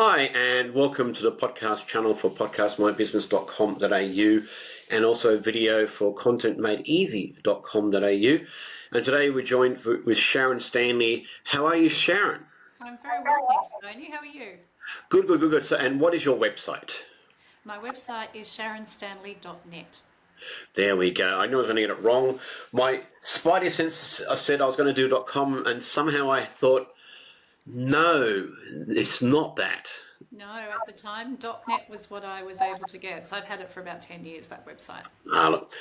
Hi, and welcome to the podcast channel for podcastmybusiness.com.au and also video for contentmadeeasy.com.au. And today we're joined with Sharon Stanley. How are you, Sharon? I'm very well, thanks, Tony. How are you? Good. So, and what is your website? My website is sharonstanley.net. There we go. I knew I was going to get it wrong. My spidey sense said I was going to do .com, and somehow I thought, no, it's not that. No, at the time, .net was what I was able to get. So I've had it for about 10 years, that website. Look,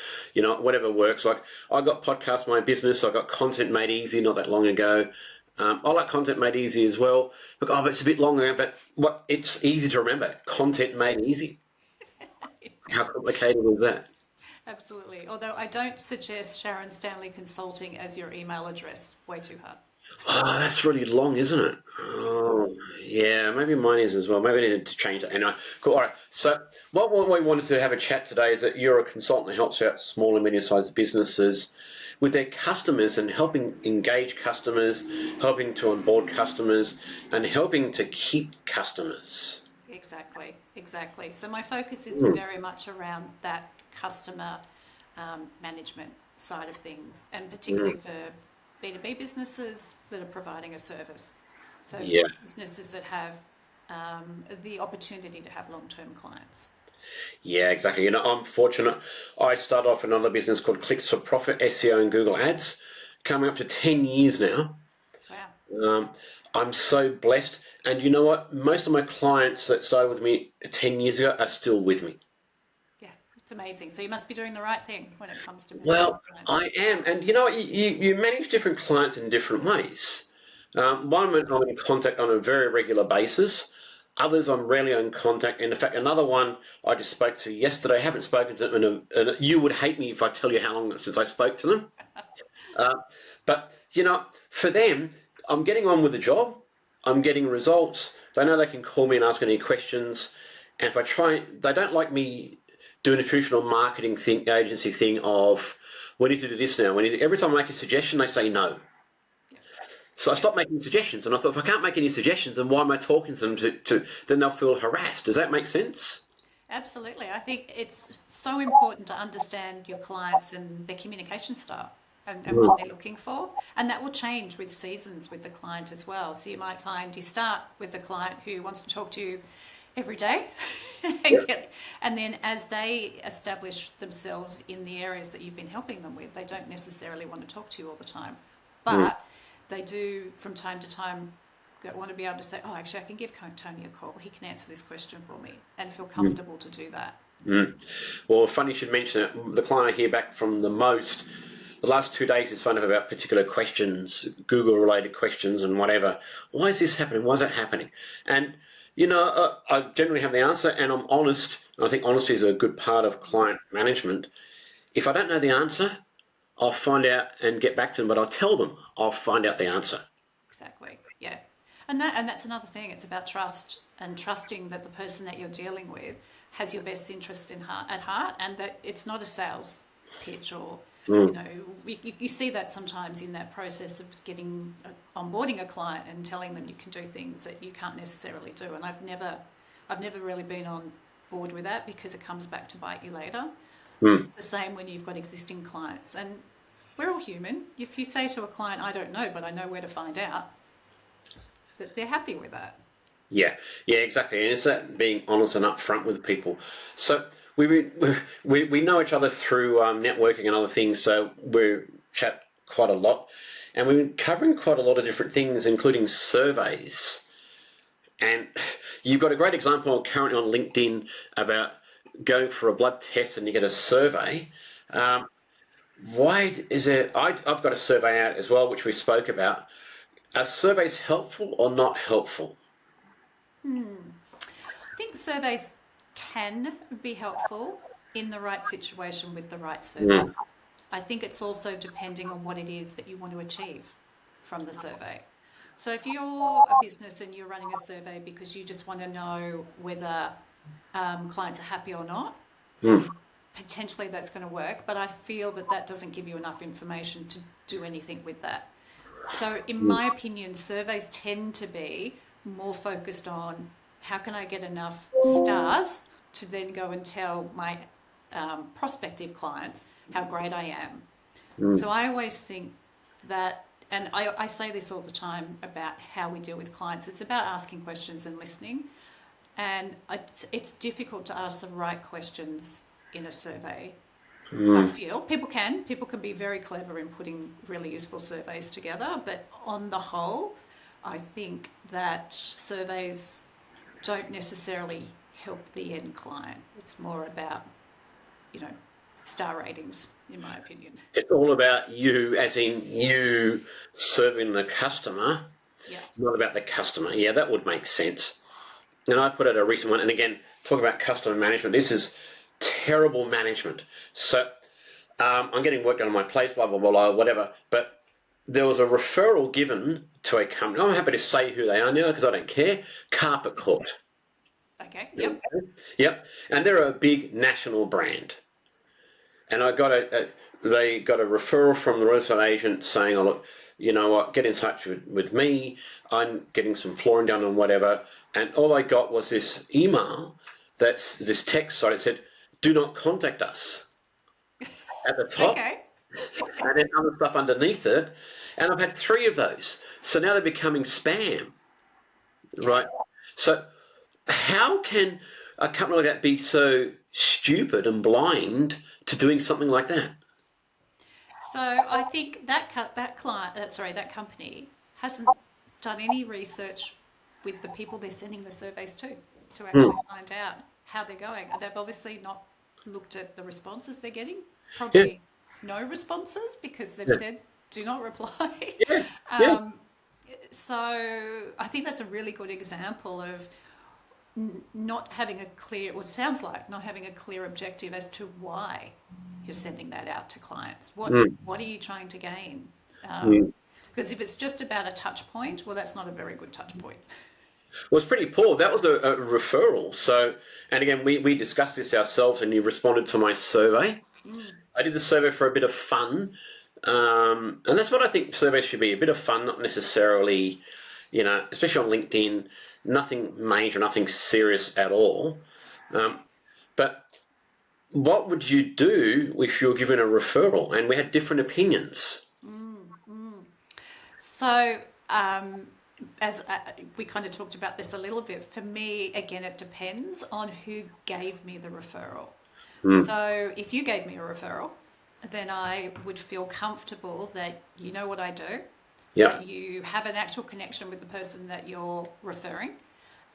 whatever works. Like, I got Podcast My Business, I got Content Made Easy not that long ago. I like Content Made Easy as well. But it's a bit longer, but it's easy to remember. Content Made Easy. How complicated is that? Absolutely. Although I don't suggest Sharon Stanley Consulting as your email address. Way too hard. Oh, that's really long, isn't it? Oh, yeah, maybe mine is as well. Maybe I need to change that. Anyway, cool. All right. So what we wanted to have a chat today is that you're a consultant that helps out small and medium-sized businesses with their customers and helping engage customers, helping to onboard customers, and helping to keep customers. Exactly. So my focus is very much around that customer management side of things, and particularly for B2B businesses that are providing a service. So businesses that have the opportunity to have long-term clients. Yeah, exactly. I'm fortunate. I started off another business called Clicks for Profit, SEO and Google Ads, coming up to 10 years now. Wow. I'm so blessed. And you know what? Most of my clients that started with me 10 years ago are still with me. Yeah, it's amazing. So you must be doing the right thing when it comes to managing Well, clients. I am. And you know what? You manage different clients in different ways. One, I'm in contact on a very regular basis. Others, I'm rarely in contact. And in fact, another one I just spoke to yesterday, I haven't spoken to them, and you would hate me if I tell you how long since I spoke to them. But, for them, I'm getting on with the job. I'm getting results. They know they can call me and ask any questions. And if I try, they don't like me doing a traditional marketing agency thing of, we need to do this now. Every time I make a suggestion, they say no. So I stopped making suggestions, and I thought, if I can't make any suggestions, then why am I talking to them? Then they'll feel harassed. Does that make sense? Absolutely. I think it's so important to understand your clients and their communication style and what they're looking for. And that will change with seasons with the client as well. So you might find you start with the client who wants to talk to you every day. And then as they establish themselves in the areas that you've been helping them with, they don't necessarily want to talk to you all the time. But they do, from time to time, want to be able to say, oh, actually, I can give Tony a call. He can answer this question for me, and feel comfortable to do that. Well, funny you should mention it. The client I hear back from the most, the last 2 days is phoned up about particular questions, Google-related questions and whatever. Why is this happening? Why is that happening? And, I generally have the answer, and I'm honest. And I think honesty is a good part of client management. If I don't know the answer, I'll find out and get back to them, but I'll tell them I'll find out the answer. Exactly, yeah. And that's another thing. It's about trust and trusting that the person that you're dealing with has your best interests at heart, and that it's not a sales pitch or, you see that sometimes in that process of onboarding a client and telling them you can do things that you can't necessarily do. And I've never really been on board with that, because it comes back to bite you later. It's the same when you've got existing clients, and we're all human. If you say to a client, I don't know, but I know where to find out, that they're happy with that. Yeah, exactly. And it's that being honest and upfront with people. So we know each other through networking and other things, so we chat quite a lot. And we've been covering quite a lot of different things, including surveys. And you've got a great example currently on LinkedIn about going for a blood test and you get a survey. Why is it? I've got a survey out as well, which we spoke about. Are surveys helpful or not helpful? I think surveys can be helpful in the right situation with the right survey. I think it's also depending on what it is that you want to achieve from the survey. So if you're a business and you're running a survey because you just want to know whether clients are happy or not, potentially that's going to work, but I feel that doesn't give you enough information to do anything with that. So in my opinion, surveys tend to be more focused on how can I get enough stars to then go and tell my prospective clients how great I am? So I always think that, and I say this all the time about how we deal with clients, it's about asking questions and listening. And it's difficult to ask the right questions in a survey. I feel people can be very clever in putting really useful surveys together, but on the whole, I think that surveys don't necessarily help the end client. It's more about, star ratings, in my opinion. It's all about you, as in you serving the customer, Yeah. not about the customer. Yeah, that would make sense. And I put out a recent one, and again, talk about customer management. This is terrible management. So I'm getting work done on my place, blah, blah, blah, blah, whatever. But there was a referral given to a company. I'm happy to say who they are now because I don't care. Carpet Court. Okay. Yep. Yep. And they're a big national brand. And they got a referral from the real estate agent saying, oh, look, you know what, get in touch with me. I'm getting some flooring done and whatever. And all I got was this email, that's this text, so it said, do not contact us at the top, Okay. and then other stuff underneath it. And I've had 3 of those. So now they're becoming spam, right? So how can a company like that be so stupid and blind to doing something like that? So I think that company hasn't done any research with the people they're sending the surveys to actually find out how they're going. They've obviously not looked at the responses they're getting. Yeah, Probably no responses because they've yeah, said do not reply. yeah, yeah. um, so I think that's a really good example of not having a clear, or it sounds like not having a clear objective as to why you're sending that out to clients. What are you trying to gain? Mm. Because if it's just about a touch point, well, that's not a very good touch point. Well, it's pretty poor. That was a referral. So, and again, we discussed this ourselves, and you responded to my survey. I did the survey for a bit of fun, and that's what I think surveys should be, a bit of fun, not necessarily, especially on LinkedIn, nothing major, nothing serious at all. But what would you do if you were given a referral and we had different opinions? So, as we kind of talked about this a little bit, for me, again, it depends on who gave me the referral. So, if you gave me a referral, then I would feel comfortable that you know what I do, Yeah. that you have an actual connection with the person that you're referring,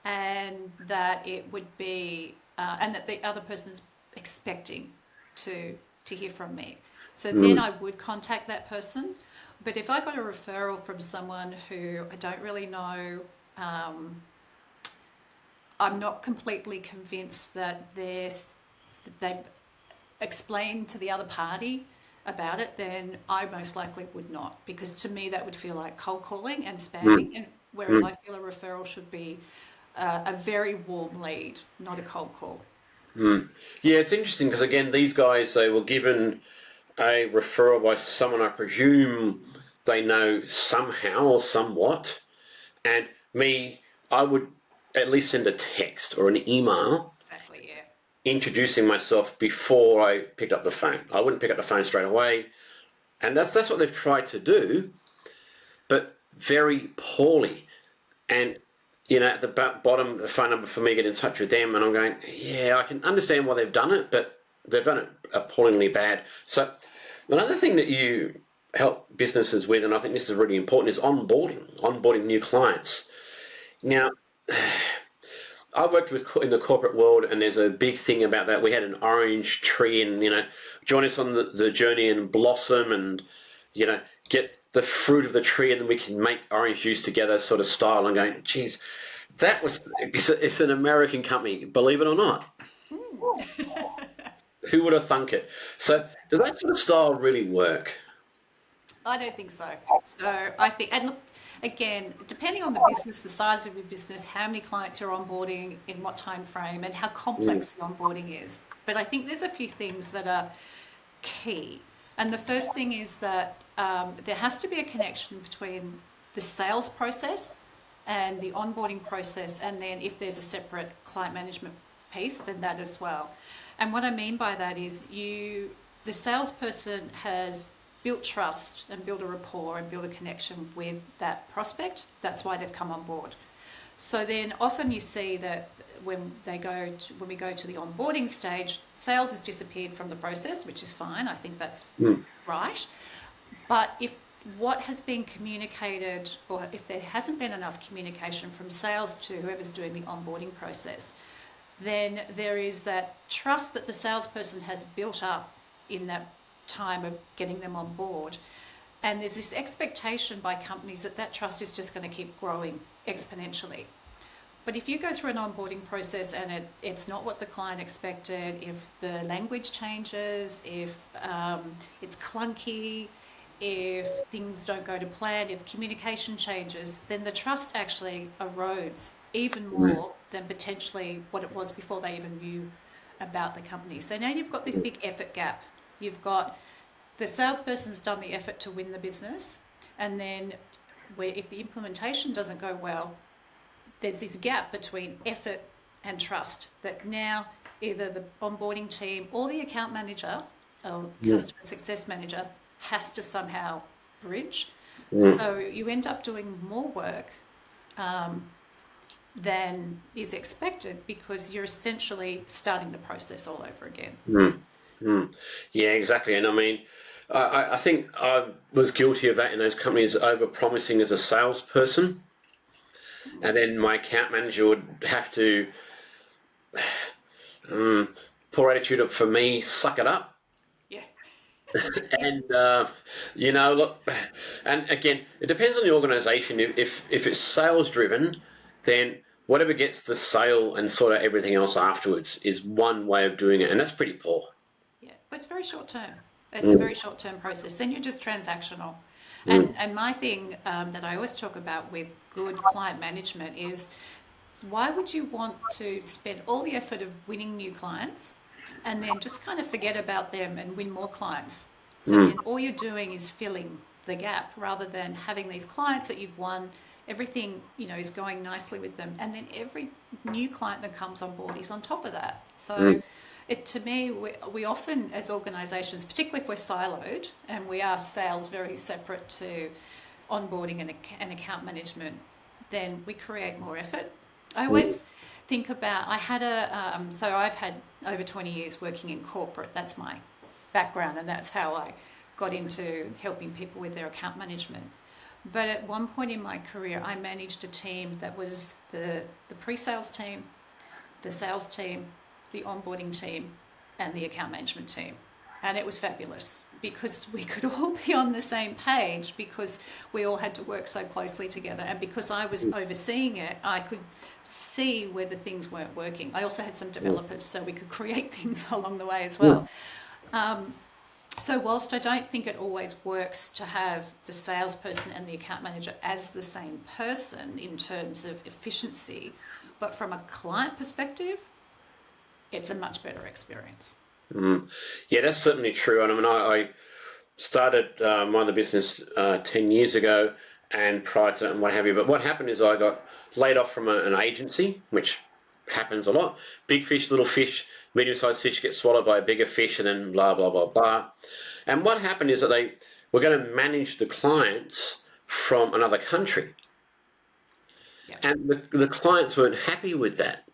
and that it would be, and that the other person's expecting to hear from me. So then I would contact that person. But if I got a referral from someone who I don't really know, I'm not completely convinced that they've explained to the other party about it, then I most likely would not, because to me that would feel like cold calling and spamming, and whereas I feel a referral should be a very warm lead, not a cold call. Yeah, it's interesting because again, these guys, they were given a referral by someone I presume they know somehow or somewhat, and I would at least send a text or an email Exactly, yeah. introducing myself before I picked up the phone. I wouldn't pick up the phone straight away, and that's what they've tried to do, but very poorly. And at the bottom, the phone number for me, get in touch with them, and I'm going, yeah, I can understand why they've done it, but they've done it appallingly bad. So another thing that you help businesses with, and I think this is really important, is onboarding new clients. Now, I worked in the corporate world, and there's a big thing about that. We had an orange tree, and join us on the journey and blossom, and get the fruit of the tree, and then we can make orange juice together, sort of style. I'm going, geez, it's an American company, believe it or not. Who would have thunk it? So does that sort of style really work? I don't think so. So I think, and look, again, depending on the business, the size of your business, how many clients you're onboarding, in what time frame, and how complex the onboarding is. But I think there's a few things that are key. And the first thing is that there has to be a connection between the sales process and the onboarding process, and then if there's a separate client management piece, then that as well. And what I mean by that is the salesperson has built trust and built a rapport and built a connection with that prospect. That's why they've come on board. So then often you see that when we go to the onboarding stage, sales has disappeared from the process, which is fine. I think that's right. But if what has been communicated, or if there hasn't been enough communication from sales to whoever's doing the onboarding process, then there is that trust that the salesperson has built up in that time of getting them on board. And there's this expectation by companies that that trust is just going to keep growing exponentially. But if you go through an onboarding process and it's not what the client expected, if the language changes, if it's clunky, if things don't go to plan, if communication changes, then the trust actually erodes even more than potentially what it was before they even knew about the company. So now you've got this big effort gap. You've got the salesperson's done the effort to win the business, and then if the implementation doesn't go well, there's this gap between effort and trust that now either the onboarding team or the account manager or customer success manager has to somehow bridge. So you end up doing more work than is expected because you're essentially starting the process all over again. Yeah, exactly. And I mean, I think I was guilty of that in those companies, over-promising as a salesperson. And then my account manager would have to, poor attitude of, for me, suck it up. Yeah. And, look, and again, it depends on the organisation. If it's sales-driven, then whatever gets the sale and sort of everything else afterwards is one way of doing it, and that's pretty poor. Yeah, but it's very short term. It's a very short term process. Then you're just transactional. And my thing that I always talk about with good client management is why would you want to spend all the effort of winning new clients and then just kind of forget about them and win more clients? So then all you're doing is filling the gap rather than having these clients that you've won, everything is going nicely with them, and then every new client that comes on board is on top of that. So to me, we often, as organisations, particularly if we're siloed and we are sales very separate to onboarding and account management, then we create more effort. I always think about, I've had over 20 years working in corporate. That's my background, and that's how I got into helping people with their account management. But at one point in my career, I managed a team that was the pre-sales team, the sales team, the onboarding team, and the account management team. And it was fabulous because we could all be on the same page because we all had to work so closely together. And because I was overseeing it, I could see where the things weren't working. I also had some developers, so we could create things along the way as well. So whilst I don't think it always works to have the salesperson and the account manager as the same person in terms of efficiency, but from a client perspective, it's a much better experience. Yeah, that's certainly true. And I mean, I started my other business 10 years ago and prior to that and what have you. But what happened is I got laid off from an agency, which happens a lot. Big fish, little fish, medium-sized fish get swallowed by a bigger fish, and then blah, blah, blah, blah. And what happened is that they were going to manage the clients from another country. Yeah. And the clients weren't happy with that.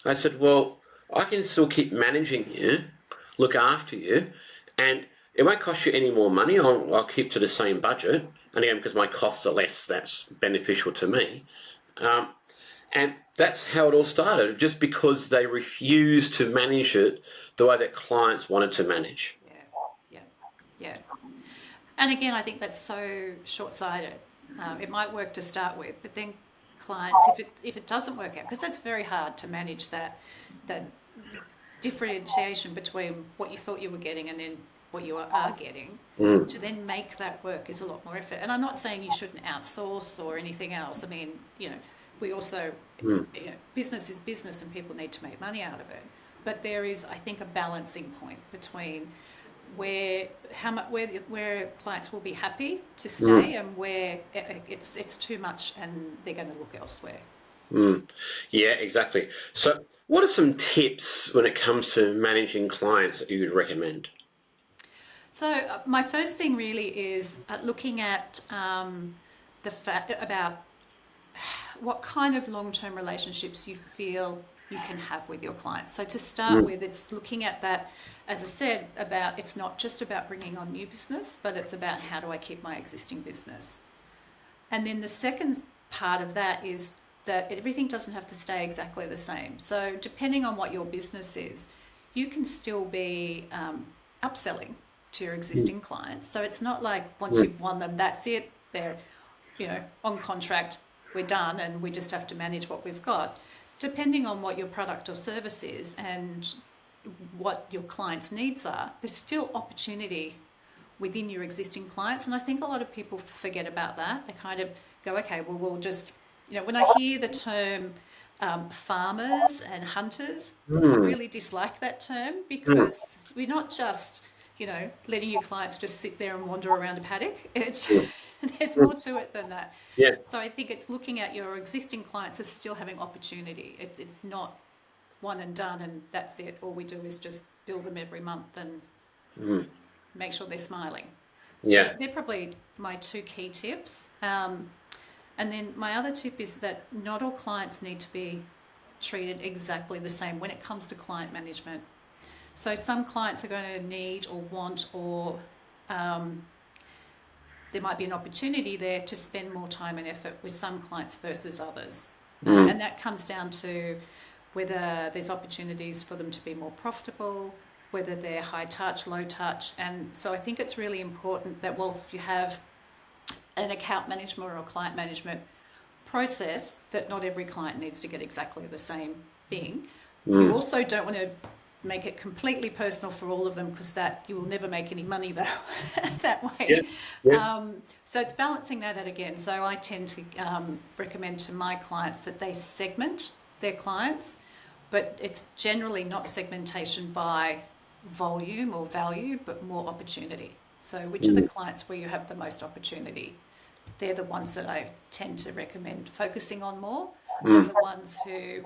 I said, well, I can still keep managing you, look after you, and it won't cost you any more money. I'll keep to the same budget. And again, because my costs are less, that's beneficial to me. And that's how it all started, just because they refused to manage it the way that clients wanted to manage. Yeah. And again, I think that's so short-sighted. It might work to start with, but then clients, if it doesn't work out, because that's very hard to manage that differentiation between what you thought you were getting and then what you are getting, to then make that work is a lot more effort. And I'm not saying you shouldn't outsource or anything else. I mean, we also, business is business and people need to make money out of it. But there is, I think, a balancing point between where how much where clients will be happy to stay and where it's too much and they're going to look elsewhere. Yeah, exactly. So, what are some tips when it comes to managing clients that you would recommend? So my first thing really is looking at the fact about what kind of long-term relationships you feel you can have with your clients. So to start Mm, with, it's looking at that, as I said, about it's not just about bringing on new business, but it's about how do I keep my existing business. And then the second part of that is that everything doesn't have to stay exactly the same. So depending on what your business is, you can still be upselling to your mm, existing clients. So it's not like once mm, you've won them, that's it. They're, on contract, we're done and we just have to manage what we've got. Depending on what your product or service is and what your clients' needs are, there's still opportunity within your existing clients. And I think a lot of people forget about that. They kind of go, okay, well, we'll just, when I hear the term farmers and hunters, I mm, really dislike that term mm, because we're not just, letting your clients just sit there and wander around a paddock. It's mm, there's mm. more to it than that. Yeah. So I think it's looking at your existing clients as still having opportunity. It's not one and done and that's it. All we do is just bill them every month and Mm, make sure they're smiling. So yeah. they're probably my two key tips. And then my other tip is that not all clients need to be treated exactly the same when it comes to client management. So some clients are going to need or want or there might be an opportunity there to spend more time and effort with some clients versus others. Mm, And that comes down to whether there's opportunities for them to be more profitable, whether they're high touch, low touch. And so I think it's really important that whilst you have an account management or a client management process, that not every client needs to get exactly the same thing. You mm. also don't want to make it completely personal for all of them because that you will never make any money that Yeah. way. Yeah. So it's balancing that out again. So I tend to recommend to my clients that they segment their clients, but it's generally not segmentation by volume or value, but more opportunity. So which are the Mm, clients where you have the most opportunity? They're the ones that I tend to recommend focusing on more, and mm. the ones who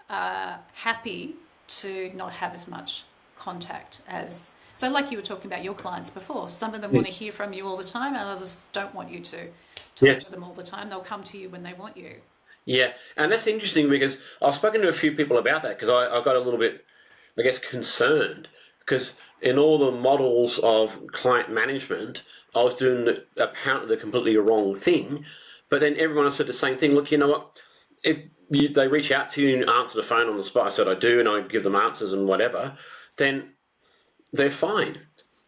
are happy to not have as much contact as. So, like you were talking about your clients before, some of them Yeah. want to hear from you all the time, and others don't want you to talk Yeah. to them all the time. They'll come to you when they want you. Yeah. And that's interesting because I've spoken to a few people about that because I got a little bit, I guess, concerned because in all the models of client management, I was doing apparently the completely wrong thing. But then everyone else said the same thing. Look, you know what? If they reach out to you and answer the phone on the spot, I said I do, and I give them answers and whatever, then they're fine.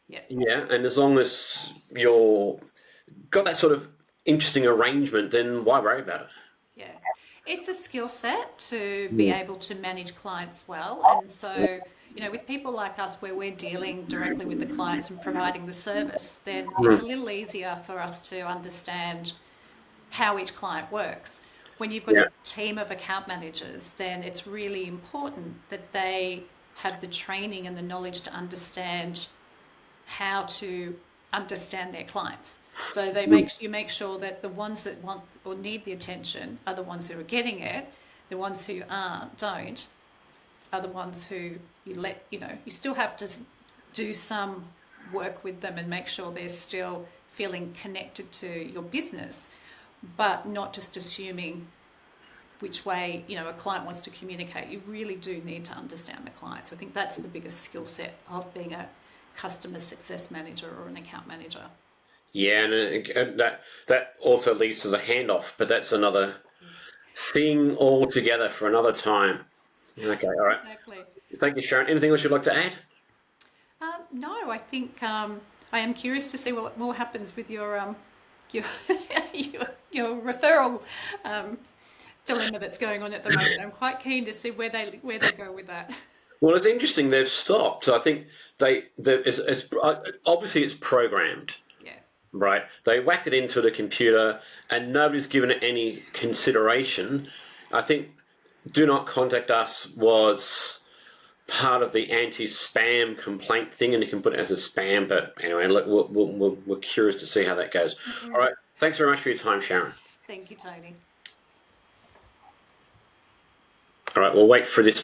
Yeah, Yeah, and as long as you're got that sort of interesting arrangement, then why worry about it? yeah. It's a skill set to be Mm, able to manage clients well. And so, with people like us where we're dealing directly with the clients and providing the service, then it's a mm, little easier for us to understand how each client works. When you've got yeah, a team of account managers, then it's really important that they have the training and the knowledge to understand how to understand their clients. So mm, you make sure that the ones that want or need the attention are the ones who are getting it. The ones who don't are the ones who you still have to do some work with them and make sure they're still feeling connected to your business, but not just assuming which way a client wants to communicate. You really do need to understand the clients. I think that's the biggest skill set of being a customer success manager or an account manager. yeah, and that also leads to the handoff, but that's another thing altogether for another time. Okay, all right. Exactly. Thank you, Sharon. Anything else you'd like to add? No, I think I am curious to see what more happens with your your referral um, dilemma that's going on at the moment. I'm quite keen to see where they go with that. Well, it's interesting. They've stopped. I think it's obviously it's programmed, Yeah, right? They whacked it into the computer, and nobody's given it any consideration. I think "Do not contact us" was part of the anti-spam complaint thing, and you can put it as a spam. But anyway, look, we're curious to see how that goes. All right. Thanks very much for your time, Sharon. Thank you, Tony. All right, we'll wait for this